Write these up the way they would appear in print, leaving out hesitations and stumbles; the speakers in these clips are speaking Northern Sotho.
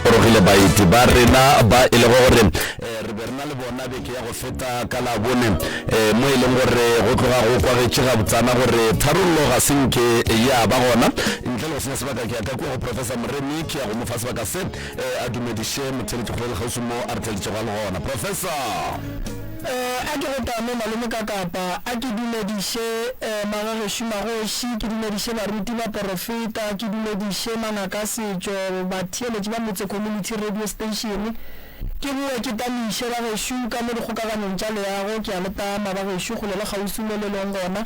gorogile baeti ba rena ba e le gore re berna le bona beke ya go feta ka la bone mo e leng gore go tloga go kwagetše ga botsana gore tharollo ga senke ya ba gona ntle le sena sebaka ke aka kwa go professor Moremi ke ya go mofa sebaka se a dumediše motheletši kgolele gausi mo a re theletše go le gona professor a ke go tame malome ka kapa a ke dumediše magagešu magoši ke dumediše baruti ba porofeta ke dumediše mangaka setšo batheeletši ba motse community radio station ke boe ke tamiše bagešo ka mo dikgokaganong tša leago ke a letama bagešo go lela gausi mo le leng gona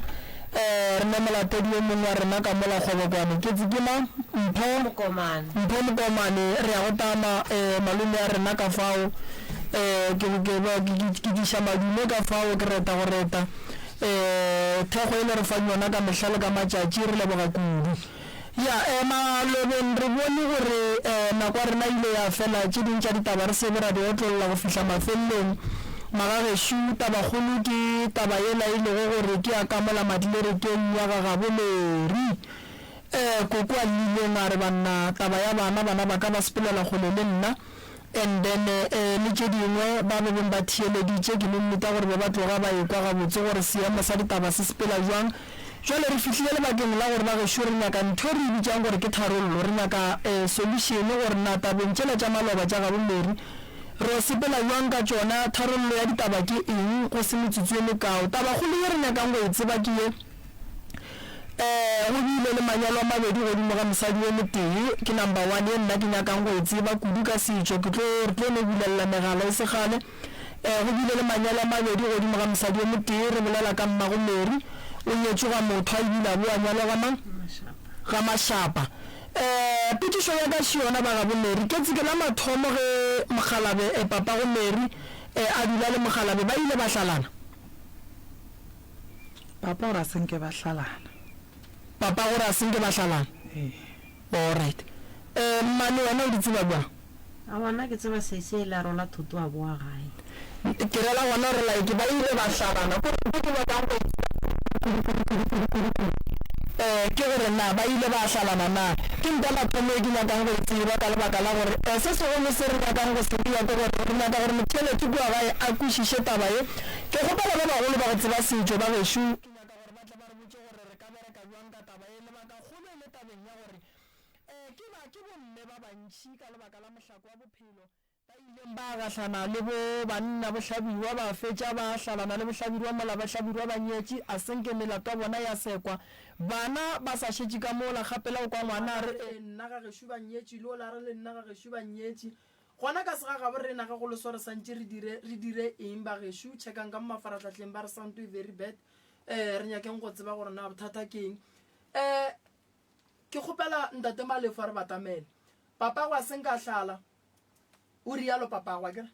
re ne molatedi o mongwe wa rena ka mola kgobokwane ke tsekema mpho mokomane re ya go tama malome ya rena ka fao ke diša madume ka fao ke reta go reta thego e le re fang yona ka mehlale ka matšatši re leboga kudu ya malobeng re bone gore nako ya rena ile ya fela tše ding tša ditaba re sebe ra di otlolola go fihla mafelelong magagešu tabakgolo ke taba ela e lego gore ke a kamola madilerekeng ya gagaboleri koko a llileng a re banna taba ya bana ba ka ba sepelela kgole le nna and then le tše dingwe ba bebeng ba thieleditše ke nneta gore ba tloga ba ekwa gabotse gore seemo sa ditaba se sepela jwang jwale re fihlile lebakeng la gore bagešo re nyaka ntho re e bitšang gore ke tharollo re nyaka solution gore na tabeng tšela tša maloba tša gaboleri re sepela jwang ka tšona tharollo ya ditaba ke eng go se metsotso e lekao tabakgolo ye re nyakang go e tseba ke ye go bile le manyalo a mabedi godimo ga mosadi yo motee ke number 1 ye nna ke nyakang go e tseba kudu ka setšo ke tlo no bulelela megala e segale go bile le manyalo a mabedi godimo ga mosadi yo motee re bolela ka mmagomeri o nyetšwe ga motho a ebile a bo a nyalo ga mašapa petišo ya ka šiona ba gabomeri ke tsekela mathomo ge mogalabe papa gomeri a dula le mogalabe ba ile ba hlalana papa gore a senke ba hlalana papa gore a senke ba hlalana alright mmane wena o di tseba bjang a bona ke tseba seise la rola thuto a boa gae ke rela gona gore like ba ile ba hlalana ke gore na ba ile ba hlalana na ke nta mathomo e ke nyakang go tseba ka lebaka la gore se segolo se re nyakang go sepia ke gore re nyaka gore motheletši kua gae a kwešiše taba ye ke gopela ba bagolo ba go tseba setšo ba gešo ke nyaka gore ba tle ba re botse gore re ka bereka jwang ka taba ye lebaka kgolo le tabeng ya gore ke bomme ba bantši ka lebaka la mohlako wa bophelo ba ileng ba gahlana le bo banna bohlabirwa ba fetša ba hlalana le bohlabirwa mola bohlabirwa ba nyetše a senke melato ya bona ya sekwa bana ba sa šetše ka mola gapela o kwa ngwana re nna ga gešo ba nyetše le o la re le nna ga gešo ba nyetše gona ka sega gabo rena ga go le sware santše re dire eng ba gešo checkang ka mafaratlhatlheng ba re sound to very bad re nyakeng go tseba gore na bothata ke eng ke kgopela ntate Malefo re batamele papa go a senka hlala o rialo papa gwa kere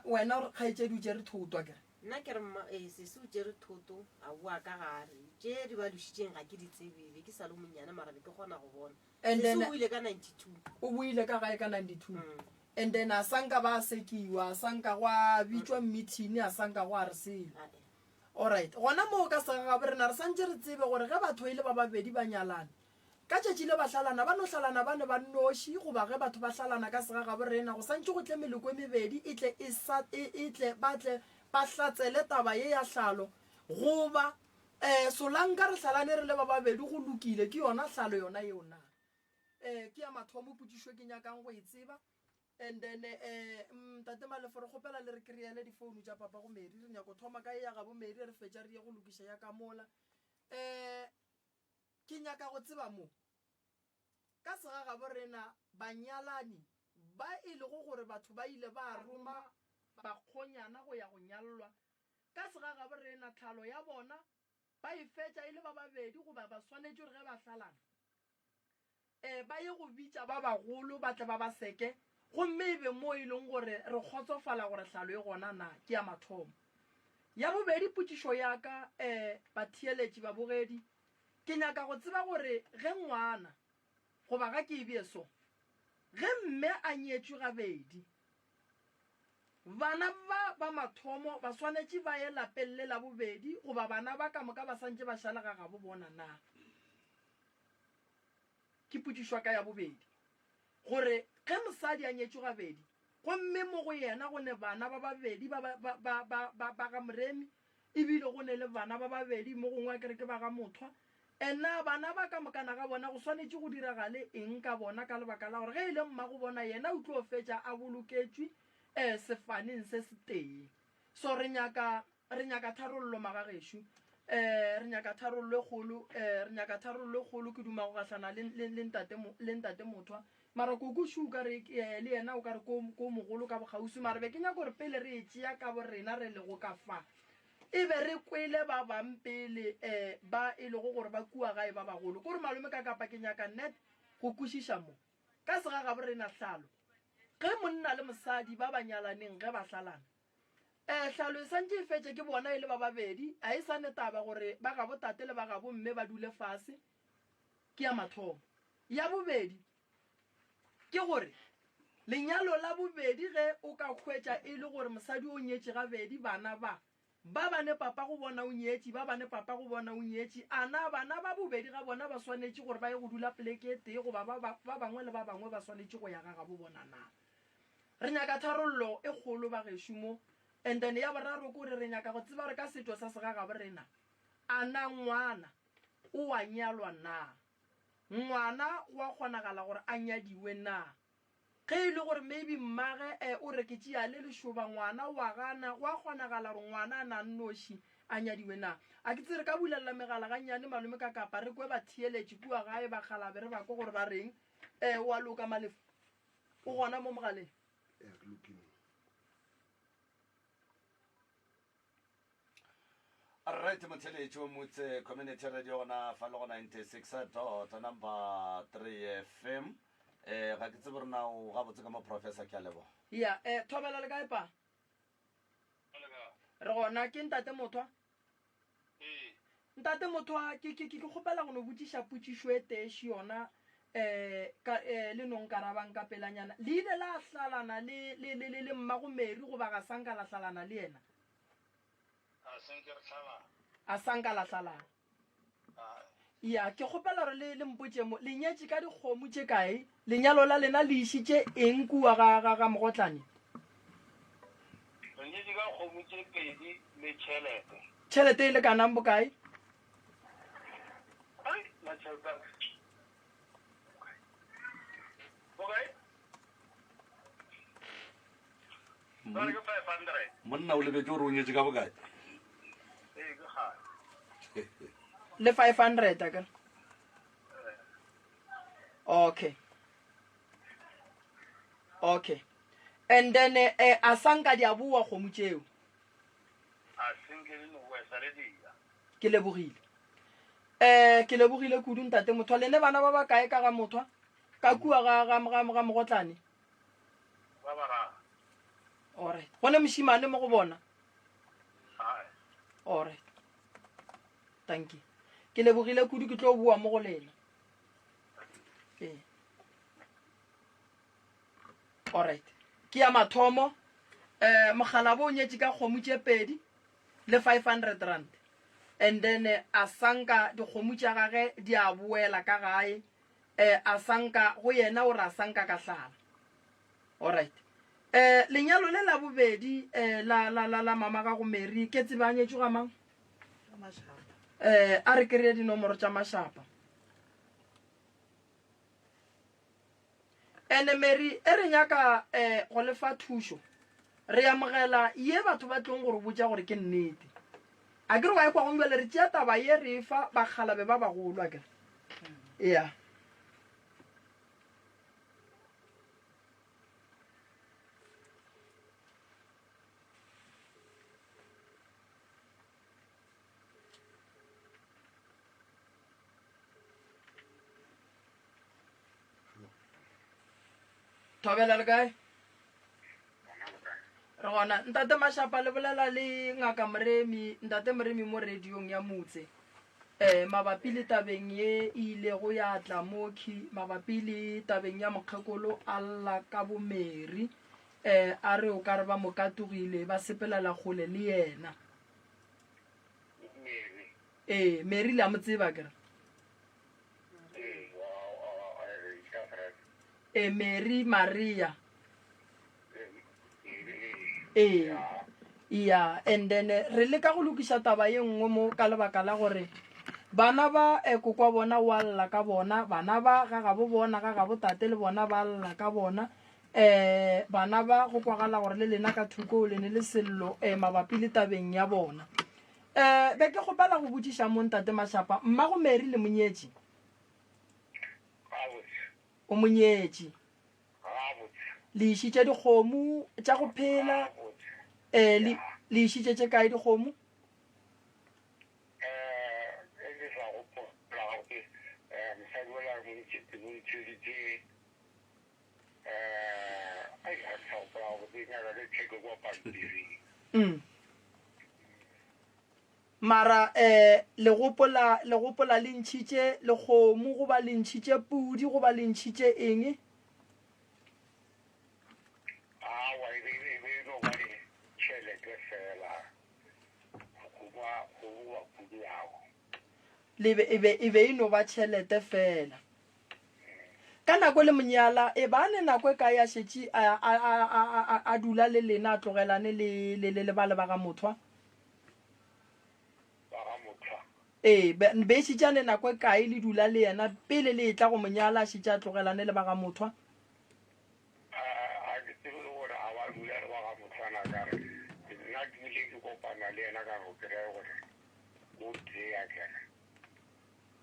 wena kgaetšedi o tšere thoto kere nna ke re sese o tšere thoto a boa ka gare tše di ba dušitšeng ga ke di tsebebe ke sa le monyana marabe ke kgona go bona sese o ile ka 92 o boile ka gae ka 92 and then a sanka ba sekiwa a sanka go a bitšwa meeting a sanka go a re sele alright gona moo ka sega gabe rena re santse re tsebe gore ge batho ile ba babedi ba nyalane ka tšatši le ba hlalana ba no hlalana ba ne ba noši goba ge batho ba hlalana ka sega gabe rena go santse go tle meleko e mebedi e tle ba hlatsele taba ye ya hlalo goba solanka re hlalane re le ba babedi go lokile ke yona hlalo yona yeo na ke ya mathomo potišo ke nyakang go e tseba and then tate Malefo re kgopela le re kry-ele difounu tša papa Gomeri re nyako thoma ka e ya gabomeri re fetša re ye go lokiša ya ka mola ke nyaka go tseba mo ka sega gabo rena banyalani ba e le go gore batho ba ile ba roma bakgonyana go ya go nyallwa ka sega gabo rena tlhalo ya bona ba e fetša e le ba babedi goba ba swanetše gore ge ba hlalana ba ye go bitša ba bagolo ba tle ba ba seke gomme e be mo e leng gore re kgotsofala gore hlalo e gona na ke ya mathomo ya bobedi potišo ya ka batheeletši ba bogedi ke nyaka go tseba gore ge ngwana goba ga ke e beso ge mme a nyetšwe gabedi bana ba mathomo ba swanetše ba ye lapeng le la bobedi goba bana ba ka moka ba santše ba šalega ga bo bona na ke potišwa ka ya bobedi gore ge mosadi a nyetšwe gabedi gomme mo go yena go ne bana ba babedi ba ga moremi ebile go ne le bana ba babedi mo gongwe a kere ke ba ga mothwa ena bana ba ka mokana ga bona go swanetse go diragale eng ka bona ka lebaka la gore ge e le mma go bona yena o tlo fetša a boloketswe sefaneng se se teng so re nyaka tharollo magagešo re nyaka tharollo e kgolo ke duma go gahlana le ntate mothwa mara ko shuka re le yena o ka re ko mogolo ka bogausi mara be ke nyaka gore pele re e tšea ka borena re le go ka fa e be re kwele ba bang pele ba e lego gore ba kua gae ba bagolo kore malome ka kapa ke nyaka net go kwešiša mo ka sega ga borena hlalo ge monna le mosadi ba banyalaneng ge ba hlalana hlalo e santse e fetše ke bona e le ba babedi a e sane taba gore ba ga botate le ba ga bomme ba dule fase ke ya mathomo ya bobedi ke gore lenyalo la bobedi ge o ka hwetša e le gore mosadi o nyetše gabedi bana ba bane papa go bona o nyetše ba bane papa go bona o nyetše ana bana ba bobedi ga bona ba swanetše gore ba ye go dula poleke e tee goba ba bangwe le ba bangwe ba swanetše go ya ga bo bona na re nyaka tharollo e kgolo ba gešo mo and then ya boraro ke gore re nyaka go tseba re ka setho sa segaga borena ana ngwana o wa nyalwa na ngwana wa kgonagala gore a nyadiwe na ge e le gore maybe mmage o re ke tšea le lešoba ngwana wa gana wa kgonagala gore ngwana a na nnoši a nyadiwe na a ke tse re ka bulelela megala ga nnyane malome ka kapa re kwe ba theeletše kua gae ba kgalabe re ba ko gore ba reng wa loka malefu o gona mo mogaleng Alright, Motheletši o motse community radio gona fa le go 96 number 3 FM ga ke tsebe rena o gabotse ka mo professor ke a leboga ya thobela le kae pa re gona ke ntate mothwa ke kgopela go no botšiša potšišo e teši yona le nong karabang ka pelanyana le ile la hlalana le mmagomeri goba ga sanka la hlalana le yena a sanka la hlalana ya ke kgopela gore le mpotše mo le nyetše ka dikgomo tše kae lenyalo la lena le išitše eng kua ga mogotlane tšhelete e le kanang bokae monna o lebetse gore o nyetse ka bokae le 500 ka okay and then a sanka di a bua kgomo tšeo ke lebogile kudu ntate mothwa le ne bana ba ba kae ka ga mothwa ka kua ga mogotlane alright gone mošimane mo go bona alright thank you ke lebogile kudu ke tlo bua mo go lena alright ke ya mathomo mogala bo o nyetše ka kgomo tše pedi le 500 rand and then a sanka dikgomo tša gage di a boela ka gae a sanka go yena o re a sanka ka hlala alright lenyalo le la bobedi la mama ga go Mary ke tseba nyetšwe ga mang a re kry dinomoro tša mašapa ene Mary e re nyaka go lefa thušo re amogela ye batho ba tlong gore botša gore ke nnete a ke re wa e kwa gongwele re tšea taba ye re fa bakgalabe ba bagolo a kere ya thobela le kae re gona ntate mašapa le bolela le ngaka Moremi ntate Moremi mo radiong ya motse mabapi le tabeng ye ile go ya tla moki mabapi le tabeng ya mokgekolo alla ka bo Mary a re o ka re ba mokatogile ba sepelela gole le yena Mary le a mo tseba kere Mary Maria yeah and then re le ka go lokisa taba ye nngwe mo ka lebaka la gore bana ba kokwa bona wa lla ka bona bana ba ga ga bo bona ga ga bo tate le bona ba lla ka bona bana ba go kwagala gore le lena ka thuko le ne le sello mabapi le tabeng ya bona be ke gopela go botsiša mo ntate Mashapa mma go Mary le monyetši o monyetši le išitše dikgomo tša go phela le išitše tše kae dikgomo mara le gopola le ntšhitše lekgomo go ba le ntšhitše pudi go ba le ntšhitše eng e be ino ba tšhelete fela ka nako le monyala e ba ne nako e ka ya šetše a dula le lena a tlogelane le ba le ba ga mothwa be šitšane nako e kae le dula le yena pele le etla go monyala a šitše a tlogelane le ba ga mothwa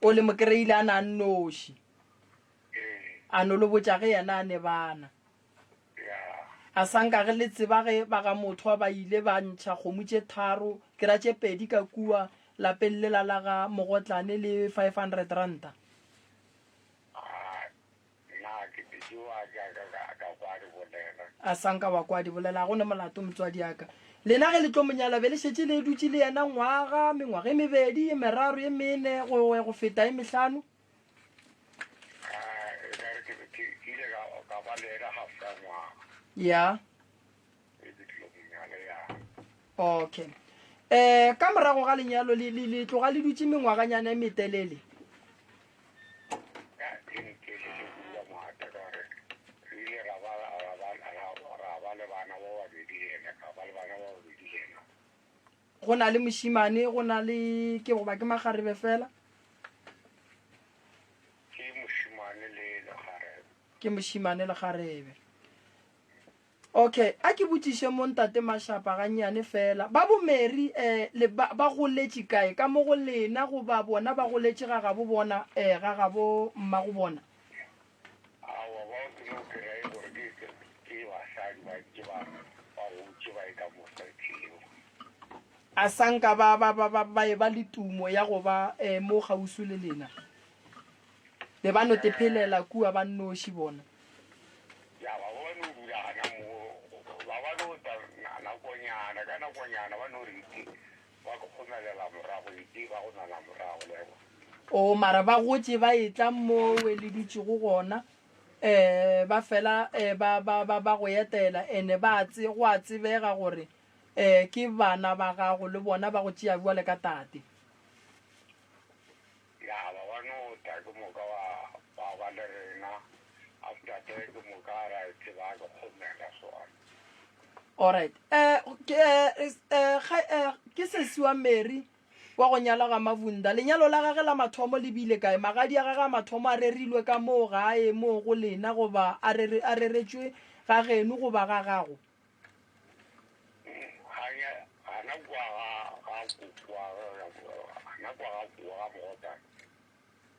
o le mokreile a na nnoši a no le botša ge yena a ne bana a sanka ge le tseba ge ba ga mothwa ba ile ba ntšha kgomo tše tharo ke ra tše pedi ka kua lapeng le la ga mogotlane le 500 ranta a sanka wa kwa di bolela go ne molato motswadi yaka lena ge le tlo monyala be le šetše le dutše le yena mengwaga e mebedi e meraro e mene go feta e mehlano ya okay ka morago ga lenyalo le tloga le dutše mengwaganyana e metelele go na le mošimane go na le ke goba ke magarebe fela ke mošimane le garebe okay a ke botšiše mo ntate Mashapa gannyane fela ba bo Mary ba goletše kae ka mo go lena go ba bona ba goletše ga ga bo bona ga ga bo mma go bona a sanka ba le tumo ya go ba mo gausu le lena le ba no tephelela kua ba nnoši bona o mara ba gotše ba etla mo we le dutše go gona ba fela ba go etela ene ba go a tsebega gore ke bana ba gago le bona ba go tšea bua le ka tate alright ke sesiwa Mary wa go nyala ga Mavunda lenyalo la gage la mathomo le bile kae magadi a gage a mathomo a rerilwe ka moo gae moo go lena goba a reretšwe ga geno goba ga gago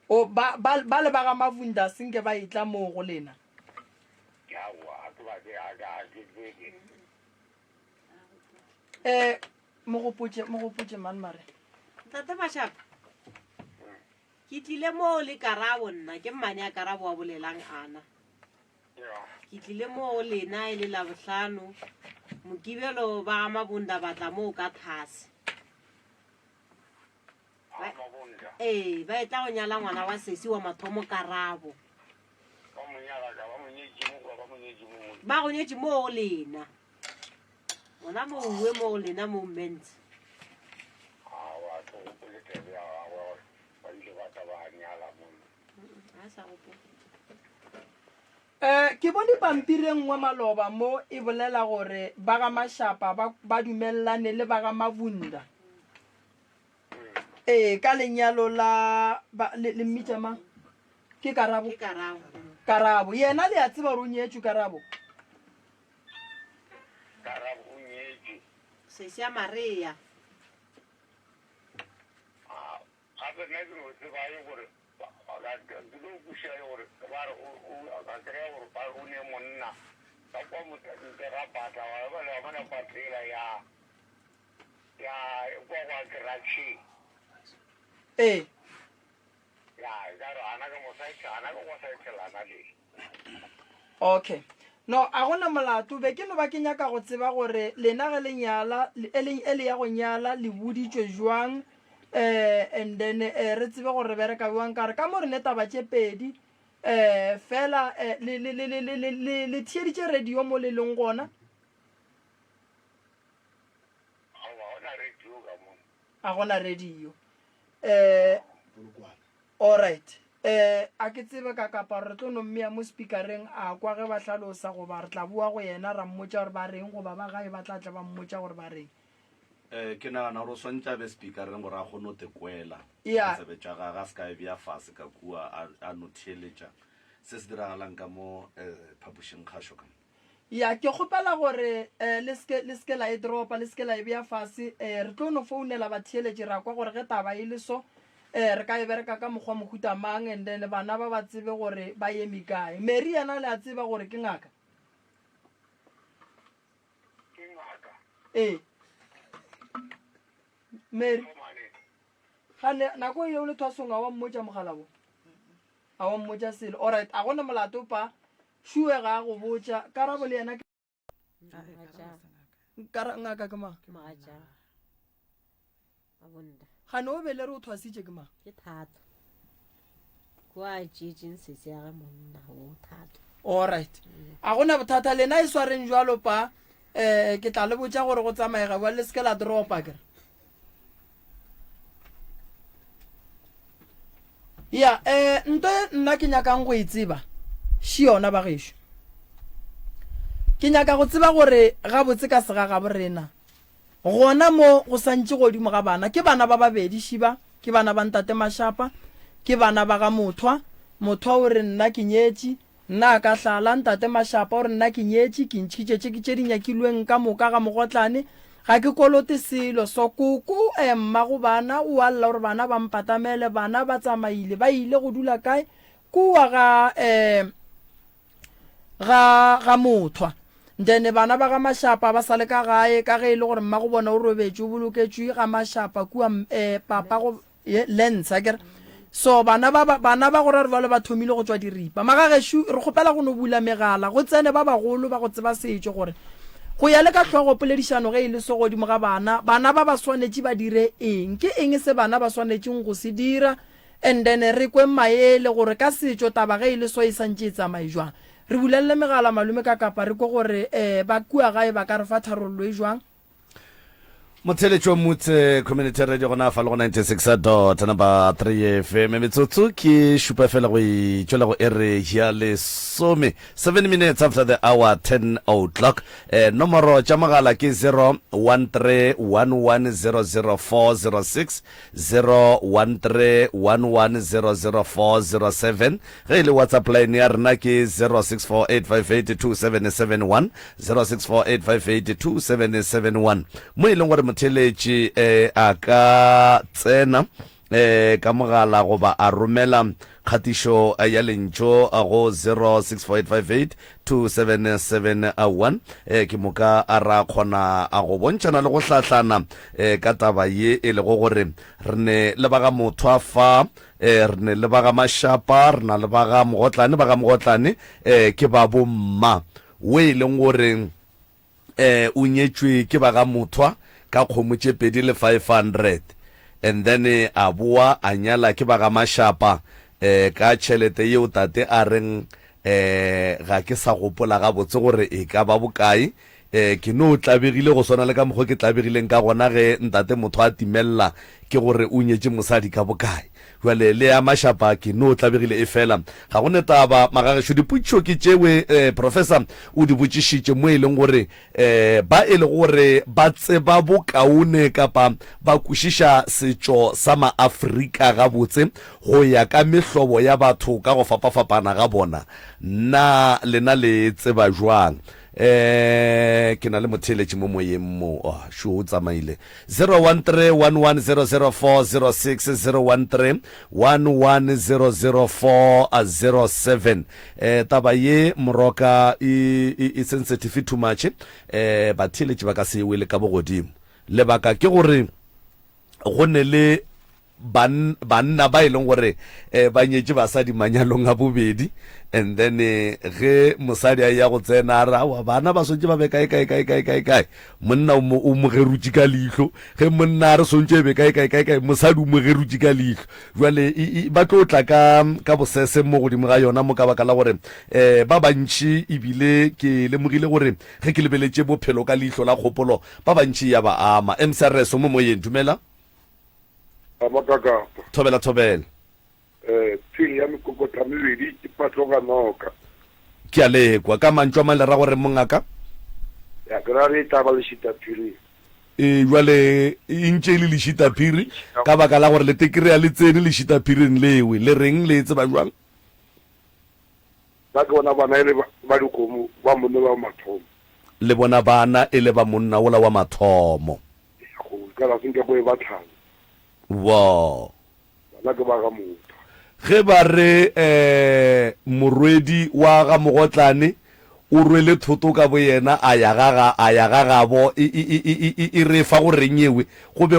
o ba le ba ga Mavunda senke ba etla moo go lena mo gopotše man mare Tate Mashapa ke tlile mo le Karabo nna ke mmane a Karabo wa bolelang ana ke tlile mo lena e le la bohlano mokibelo ba Mabunda batla mo ka thase ba etla go nyala ngwana wa sesi wa mathomo Karabo ba go nyetše mo lena ngwana mo uwe mo lena mo mense ke bone pampiri e nngwe maloba mo e bolela gore ba ga mashapa ba dumellane le ba ga mabunda ka lenyalo la le mmitama ke Karabo yena le a tseba gore o nyetswe Karabo o nyetswe Sesha Maria gape nna ke no tseba ye gore ke no buša ye gore ba re ka kry-a gore ba o ne monna ka kwa motanke ga pata wa ba le bona patela ya kwa kwa kerachi ya ka re ana ka mosaitšhelana le okay no a gona molato be ke no ba ke nyaka go tseba gore lena ge le ya go nyala le boditšwe jwang and then re tsebe gore bereka jwang kare ka mo re netaba tše pedi fela le thieditše radio mo le leng gona a gona radio alright a ke tsebe ka kapa re tlo no mmea mo speakereng a kwa ge ba hlalosa goba re tla bua go yena ra mmotša gore ba reng goba ba gae ba tla tla ba mmotša gore ba reng ke nagana gore o swantša be speakereng gore a kgone o tekwela Yeah. sebetša ga se ka e bea fase ka kua a no theeletša se se diragalang ka mo phapošeng kgašo ka ya ke kgopela gore le ske la e dropa le ske la e bea fase re tlo no founela batheeletše ra kwa gore ge taba e le so re ka e bereka ka mokgwa mohuta mang and then bana ba ba tsebe gore ba eme kae Mary yena le a tseba gore ke ngaka Mary gane nako eo le thwasong a wa mmotša mogalabo a wa mmotša selo alright a gona molato pa sure ga go botša Karabo le yena ngaka ke mang gane o be le re o thwasitše ke mang alright a gona bothata lena e swareng jwalo pa ke tla le botša gore go tsamaega bua le seke la dropa kere ya nto nna ke nyakang go e tseba shi yona ba gešo ke nyaka go tseba gore ga botse ka sega ga borena gona mo go santše godimo ga bana ke bana ba babedi shiba ke bana ba ntate Mashapa ke bana ba ga mothwa o re nna ke nyetše nna ka hlala ntate Mashapa o re nna ke nyetše ke ntšhitše tše di nyakilweng ka moka ga mogotlane ga ke kolote selo so kuku mma go bana o alla gore bana ba mpatamele bana ba tsamaile ba ile go dula kae kua ga mothwa then bana ba ga Mashapa ba sale ka gae ka ge ile gore mma go bona o robetše o boloketšwe ga Mashapa kua papa go lensa kere so bana ba gore re ba le ba thomile go tswa diripa magageshu re kgopela go no bula megala go tsene ba bagolo ba go tseba setšo gore go ya le ka tlhogo poledišano ge e le so godimo ga bana ba ba swanetše ba dire eng ke eng se bana ba swanetšeng go se dira and then re kwe maele gore ka setšo taba ge e le so e santše e tsamaye jwang re bulelele megala malume ka kapa re ko gore ba kua gae ba ka re fa tharollo e jwang motheletši wa motse community radio gona fa le go 96.3 FM metsotso ke šupa fela go itšwela go ere ya lesome 7 minutes after the hour 10 o'clock nomoro tša mogala ke 01311000406 01311000407 ge e le WhatsApp line ya rena ke 0648582771 0648582771 mo e leng gore motheletši a ka tsena ka mogala goba a romela kgatišo ya lentšho go 0648582771 ke moka a ra kgona a go bontšhana le go hlahlana ka taba ye e lego gore re ne le ba ga mothwa fa re ne le ba ga Mashapa re na le ba ga mogotlane ke ba bomma o e leng gore o nyetšwe ke ba ga mothwa ka kgomo tše pedi le 500 and then a boa a nyala ke ba ga Mashapa ka tšhelete yeo tate a reng ga ke sa gopola ga botse gore e ka ba bokae ke no tlabegile go swana le ka mokgwa ke tlabegileng ka gona ge ntate motho a timelela ke gore o nyetše mosadi ka bokae jwale le ya mashapa ke no tlabegile e fela ga go netaba magagesho diputšo ke tšewe professor o di botšišitše mo e leng gore ba e le gore ba tseba bokaone kapa ba kwešiša setšo sa maafrika gabotse go ya ka mehlobo ya batho ka go fapafapana ga bona nna lena le tseba jwang ke na le motheletši mo moyeng mo sho o tsamaile 013 11004006 taba ye moroka e sensitive too much batheletši ba ka se wele ka bogodimo lebaka ke gore go ne le banna ba e leng gore ba nyetse basadi manyalong a bobedi and then ge mosadi a ya go tsena a ra bana ba sontse ba be kae monna o mo gerutse ka leihlo ge monna a re sontse e be kae mosadi o mo gerutse ka leihlo jwale ba tlo tla ka bosese mo godimo ga yona mo ka baka la gore ba bantši ebile ke lemogile gore ge ke lebeletše bophelo ka leihlo la kgopolo ba bantši ya ba ama msrs mo moyeng dumela Amakaka. Thobela. Tshili ya mikokota mibedi ipatoka noka. Ke a lekwa ka mantšwa malera gore mongaka Ya grare taba le shitapiri. Jwale intše le shitapiri ka baka la gore le tekere le tsene le shitapiring lewe le reng le tseba jwang Ba ke bona bana ile ba dikomo ba monna ba mathomo. le bona bana e le ba monna ola wa mathomo Go ka la sinke go e batlhana. wow Bana ke ba ga motho. ge ba re morwedi wa ga mogotlane o rwele thoto ka bo yena a ya gagabo e re fa go renyewe go be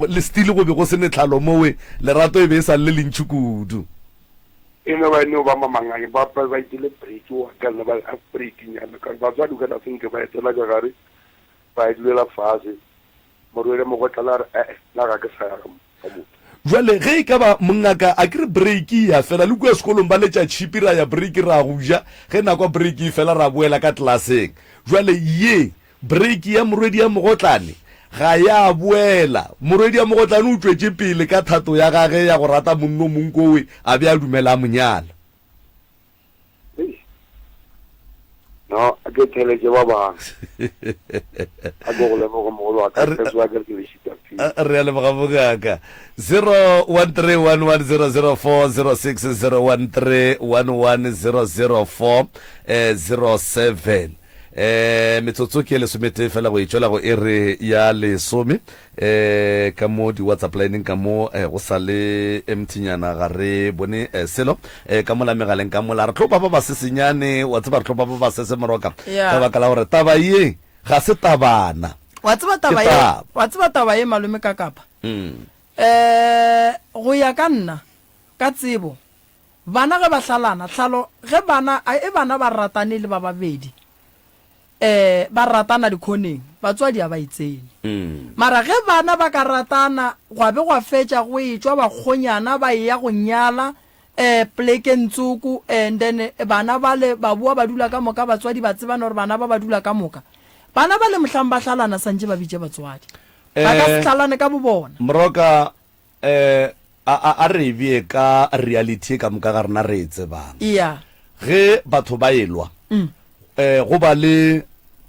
le stile go be go se netlhalo mowe lerato e be e sa le lentši kudu Ene ba no ba mamangane ba pa ba itile break wa ka na ba breaking ya ka ba tswa duka la sinke ba etela ka gare ba ile la fase morwele mo go tla la ga ke sa ya mo. jwale ge e ka ba mongaka a kere breaki ya fela le kua sekolong ba letša chipi ra ya breaki ra go ja ge nakwa breaki e fela ra boela ka tlelaseng jwale ye breaki ya morwedi ya mogotlane ga ya boela morwedi ya mogotlane o tšwetše pele ka thato ya gage ya go rata monno monkowe a be a dumela monyala No, a ke tele ke ba ba. A go le mo mo lo ka se swa ke le shita fi. re a leboga bogaka 0131100406 metsotso ke lesomete fela go itšwela go e re ya lesome ka mo di-whatsapp lineng ka mo go sa le emtinyana ga re bone selo ka mola megaleng ka mola re tlhopa ba ba sesenyane wa tseba re tlhopa ba ba sese moroka ka baka la gore taba ye ga se tabana wa tseba taba ye malome ka kapa go ya ka nna ka tsebo bana ge ba hlalana tlhalo ge bana ba ratane le ba babedi ba ratana dikhoneng batswadi a ba itsene mara ge bana ba ka ratana gwa be gwa fetša go etswa bakgonyana ba ya go nyala plekeng tsuku and then bana ba le ba bua ba dula ka moka batswadi ba tsebana gore bana ba dula ka moka bana ba le mohlang ba hlalana santse ba bitše batswadi ba ka se hlalane ka bobona moroka a re bie ka reality ka moka ga rena re e tsebang ge batho ba elwa go ba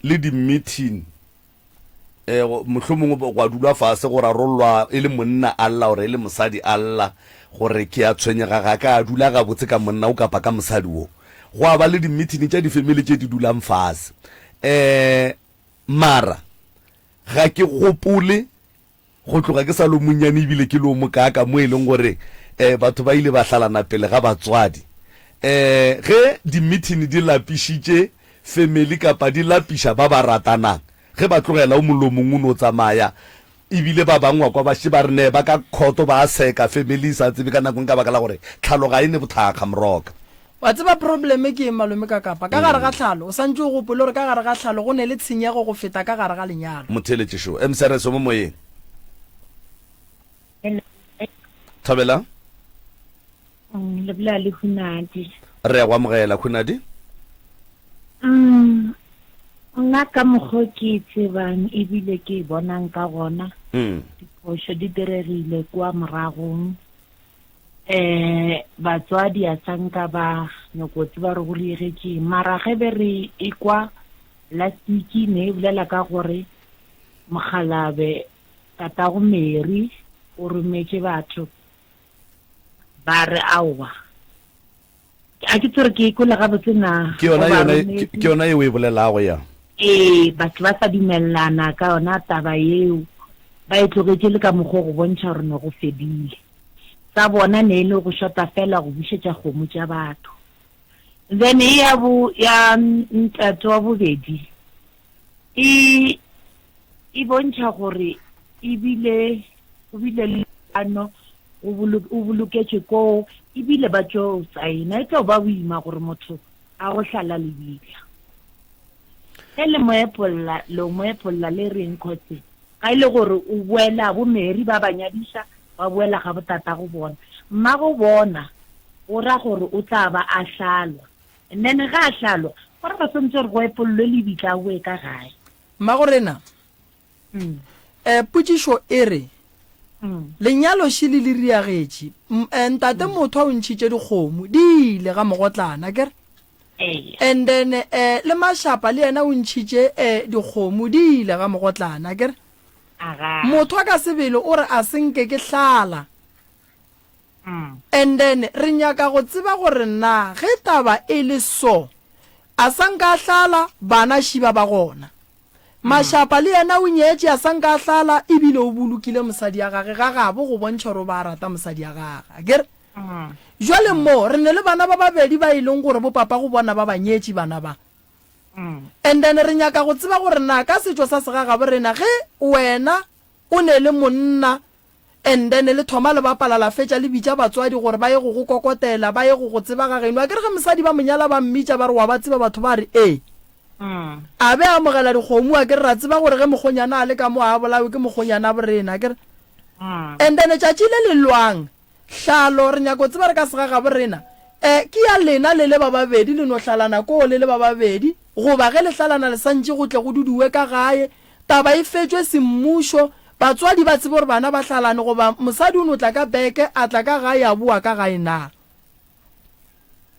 le di-meeting mohlomongwe gwa dulwa fase go rarollwa e le monna alla gore e le mosadi alla gore ke a tshwenyega ga ka a dula ga botse ka monna o kapa ka mosadi wo go a ba le di-meeting tša di-family tše di dulang fase mara ga ke gopole go tloga ke sa lo monnyane ebile ke lo mokaka mo e leng gore batho ba ile ba hlalana pele ga batswadi ge di-meeting di lapišitše family kapa di lapiša ba ba ratanang ge ba tlogela o mollo mongwe no tsamaya ebile ba bangwa kwa ba ba rene ba ka khoto ba seka family sa tsebe ka nakong ka baka la gore tlhalo ga ene bothaka moroka wa tseba probleme ke malome ka kapa ka gare ga tlhalo o santse o gopole gore ka gare ga tlhalo go ne le tshenyego go feta ka gare ga lenyalo motheletše sho msrs mo moyeng Thabela le bla le hunadi re ya go amogela khunadi nna ka mokgwa ke tsebang ebile ke bonang ka gona diphoso di diregile kwa moragong batswadi a sanka ba nyokotse ba re go liegetse mara ge be re ekwa last week ne bolela ka gore Mogalabe tata go Mary o rometse batho ba re aowa a ke tsere ke ikola ga botsena ke yona e o e bolelago ya batho ba sa dumellana ka yona taba eo ba e tlogetse le ka mogo go bontsha gore no go fedile tsa bona ne ile go shota fela go busetsa kgomo tša batho then ya ntate wa bobedi e bontsha gore ebile le ano o boloketse ko ebile ba tšo saena e tlo ba boima gore motho a go hlala lebila le moepolla le reng khotse ga ile gore o boela bo Mary ba banyadisa ba boela ga botata go bona mma go bona o ra gore o tla ba a hlalwa and then ga a hlalwa gore ba sentse re go epollo le bitla o e ka gae mma go rena putsišo e re lenyalo šile le riagetše ntate motho a o ntšhitše dikgomo di ile ga mogotlana kere and then le Mashapa le yena o ntšhitše dikgomo di ile ga mogotlana kere motho a ka sebele o re a senke ke hlala and then re nyaka go tseba gore na ge taba e le so a sanka hlala bana šiba ba gona Mashapa le yena o nyetše a sanka hlala ebile o bolokile mosadi ya gage ga gabo go bontšha gore ba rata mosadi ya gage kere jwale mo re ne le bana ba babedi ba ileng gore bo papa go bona ba banyetši bana ba and then re nyaka go tseba gore na ka setšo sa segagabo rena ge wena o ne le monna and then le thoma le bapala la fetša le bitša batswadi gore ba ye go go kokotela ba ye go go tseba ga geno a ke re ge mosadi ba monyala ba mmitša ba re wa ba tseba batho ba re a be amogela dikgomo a ke re ra tseba gore ge mokgonyana a le ka mo a bolawe ke mokgonyana borena ke re and then tšatši le lelwang hlalo re nyako tseba re ka segagabo rena ke ya lena le ba babedi le no hlalana ko le ba babedi goba ge le hlalana le santše go tle go duduwe ka gae taba e fetšwe semmušo batswadi ba tsebe gore bana ba hlalane goba mosadi o no tla ka beke a tla ka gae a boa ka gae na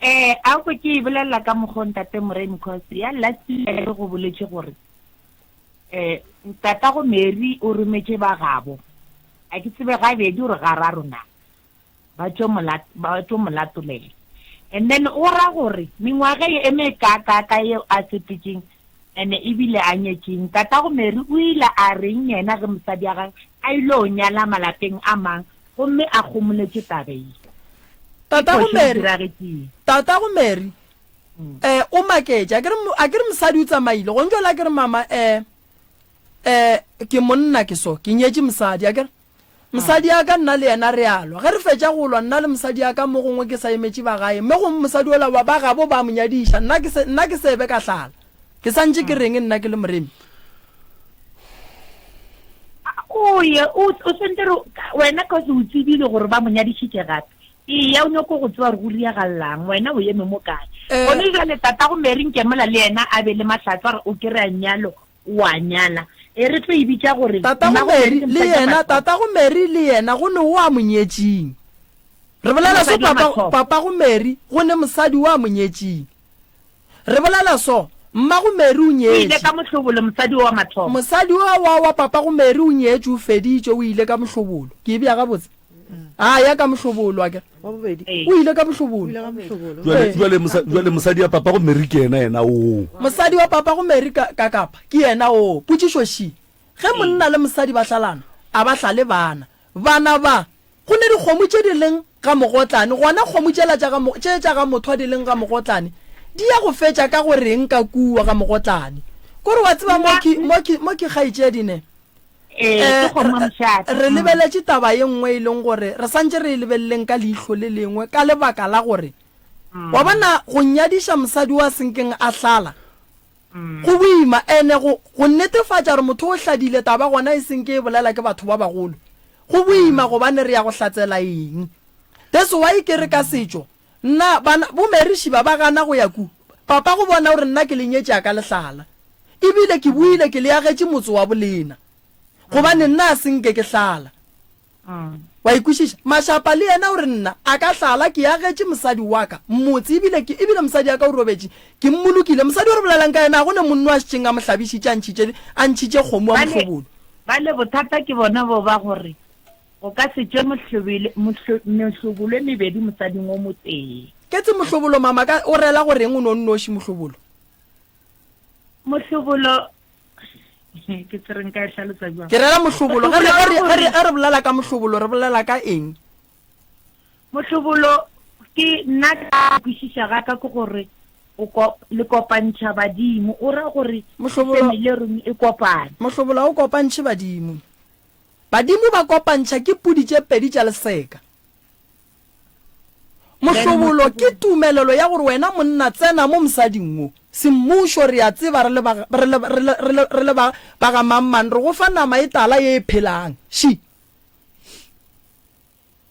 a go ke bolela ka mogontate Moreni Khosi ya lati le go boletse gore tata go Mary o rometse ba gabo a ke tsebe ga bedi gore ga rarona ba tšo molatolele and then o ra gore mengwaga e eme ka yeo a sepetseng ene ebile a nyetseng tata go Mary o ile a reng yena ge mosadi ya gage a ile o nyala malapeng a mang gomme a gomoletse tabeng tata go Mary o maketša a ke re mosadi o tsamaile go ntšola a ke re mama ke monna ke so ke nyetse mosadi a kere mosadi ya ka nna le yena re alwa ge re fetša go lwa nna le mosadi ya ka mo gongwe ke sa emetše ba gae mme go mosadi ola ba gabo ba monyadiša nna ke sebe ka hlala ke santše ke reng nna ke le Moremi oye o sentse wena ka se o tsebile gore ba monyadišitše gape ya o nyako go tswa re go riagalang wena o eme mo kae gone jale tata go Mary nkemola le yena a be le mahlatswa re o kry-a nyalo o a nyala re tlo e bitša gore tata go Mary le yena go ne o a monyetšeng re bolela so papa go Mary go ne mosadi o a monyetšeng re bolela so mma go Mary o nyetše ka mohlobolo mosadi wa mathomo mosadi wa papa go Mary o nyetše o feditše o ile ka mohlobolo ke bja ga botse ya ka mohlobolo a ke o ile ka mohlobolo jwale mosadi ya papa go Mary ke yena o mosadi wa papa go Mary ka kapa ke yena o putsišo shi ge monna le mosadi ba hlalana a ba hlale bana ba go ne dikgomo tše di leng ga mogotlane gona kgomo tše tša ga motho a di leng ga mogotlane di ya go fetša ka go reng ka kua ga mogotlane kore wa tseba mo ke kgaetšedine re lebeletše taba ye nngwe e leng gore re santše re e lebeleleng ka leihlo le lengwe ka lebaka la gore wa bona go nyadiša mosadi wa senkeng a hlala go boima ene go netefatša gore motho o hladile taba gona e senke e bolela ke batho ba bagolo go boima gobane re ya go hlatsela eng that's why ke re ka setšo nna bo Mary Shiba ba gana go ya ku papa go bona gore nna ke lenyetša ka lehlala ebile ke buile ke le agetše motse wa bolena gobane nna a senke ke hlala wa ikušiša Mashapa le yena o re nna a ka hlala ke agetše mosadi wa ka mmotse ebile mosadi ya ka o robetše ke mmolokile mosadi o re bolelang ka yena a gone monno a šitšeng a mohlabišitše a ntšhitše kgomo wa mohlobolo ba le bothata ke bona bo ba gore o ka se tše mohlobolo mebedi mosading o motee ke tse mohlobolo mama o rela gore eng o no nnoši mohlobolo ke tsereng ka hlalosa jwa ke rela mohlobolo ge re bolela ka mohlobolo re bolela ka eng mohlobolo ke nna ka kwišiša ga ka ke gore le kopantšha badimo o ra gore family reng e kopane mohlobolo o kopantše badimo ba kopantšha ke pudi tše pedi tša leseka mohlobolo ke tumelelo ya gore wena monna tsena mo mosading mo semmušo re a tseba re le ba ga mamman re go fa nama e tala ye e phelang shi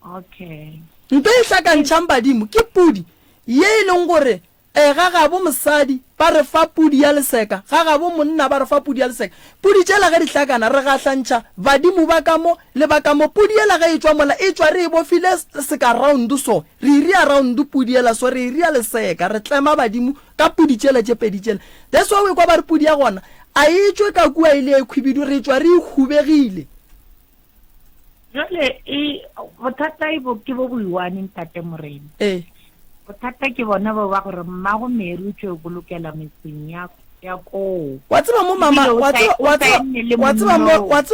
okay nto e hlakantšhang badimo ke pudi ye e leng gore ga gabo mosadi ba re fa pudi ya leseka ga gabo monna ba re fa pudi ya leseka pudi tšela ge di hlakana re gahlantšha badimo ba ka mo le ba ka mo pudi ela ge e tšwa mola e tšwa re e bofile seka round so re iria round pudi ela so re iria leseka re tlema badimo ka pudi tšela tše pedi tšela that's why we kwa ba re pudi ya gona a e tšwe ka kua ile e khwibidu re tšwa re e hubegile jale bothata ke bo buiwane ntate Morena bothata ke bona ba gore mmago Mary o tšwe bolokela metseng ya koo wa tseba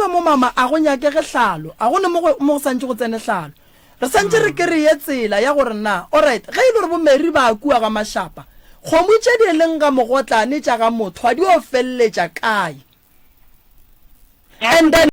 mo mama a go nyakege hlalo a gone mo go santse go tsene hlalo re santse re kry-e tsela ya gore na alright ge e le gore bo Mary ba kua ga Mashapa kgomo tše di leng ga mogotlane tša ga motho a di o feleletša kae and then